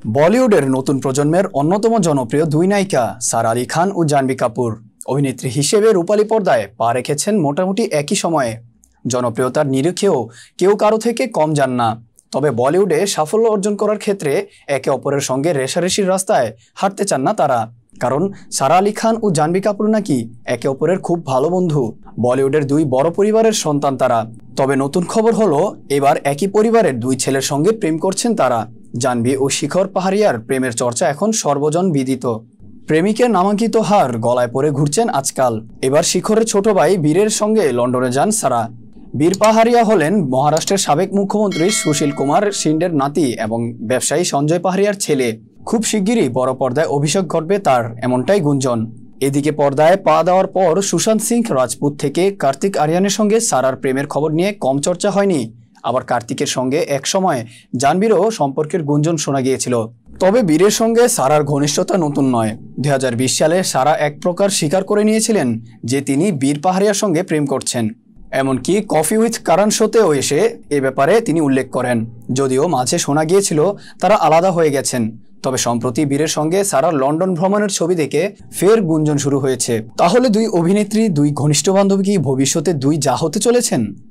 বলিউডের নতুন প্রজন্মের অন্যতম জনপ্রিয় দুই নায়িকা সারা আলি খান ও জাহ্নবী কাপুর অভিনেত্রী হিসেবে রূপালী পর্দায় পা রেখেছেন মোটামুটি একই সময়ে। জনপ্রিয়তার নিরিখেও কেউ কারো থেকে কম যান না। তবে বলিউডে সাফল্য অর্জন করার ক্ষেত্রে একে অপরের সঙ্গে রেষারেষির রাস্তায় হাঁটতে চান না তারা। কারণ সারা আলি খান ও জাহ্নবী কাপুর নাকি একে অপরের খুব ভালো বন্ধু। বলিউডের দুই বড় পরিবারের সন্তান তারা। তবে নতুন খবর হলো, এবার একই পরিবারের দুই ছেলের সঙ্গে প্রেম করছেন তারা। জাহ্নবী ও শিখর পাহাড়িয়ার প্রেমের চর্চা এখন সর্বজন বিদিত। প্রেমিকের নামাঙ্কিত হার গলায় পরে ঘুরছেন আজকাল। এবার শিখরের ছোট ভাই বীরের সঙ্গে লন্ডনে যান সারা। বীর পাহাড়িয়া হলেন মহারাষ্ট্রের সাবেক মুখ্যমন্ত্রী সুশীল কুমার শিন্ডের নাতি এবং ব্যবসায়ী সঞ্জয় পাহাড়িয়ার ছেলে। খুব শিগগিরই বড় পর্দায় অভিষেক ঘটবে তার, এমনটাই গুঞ্জন। এদিকে পর্দায় পা দেওয়ার পর সুশান্ত সিং রাজপুত থেকে কার্তিক আরিয়ানের সঙ্গে সারার প্রেমের খবর নিয়ে কম চর্চা হয়নি। আবার কার্তিকের সঙ্গে একসময় জাহ্নবীরও সম্পর্কের গুঞ্জন শোনা গিয়েছিল। তবে বীরের সঙ্গে সারার ঘনিষ্ঠতা নতুন নয়। 2020 সালে সারা এক প্রকার স্বীকার করে নিয়েছিলেন যে তিনি বীর পাহাড়িয়ার সঙ্গে প্রেম করছেন। এমনকি কফি উইথ কারণ শোতেও এসে এ ব্যাপারে তিনি উল্লেখ করেন। যদিও মাঝে শোনা গিয়েছিল তারা আলাদা হয়ে গেছেন। তবে সম্প্রতি বীরের সঙ্গে সারার লন্ডন ভ্রমণের ছবি দেখে ফের গুঞ্জন শুরু হয়েছে। তাহলে দুই অভিনেত্রী, দুই ঘনিষ্ঠ বান্ধবী কি ভবিষ্যতে দুই যা হতে চলেছেন?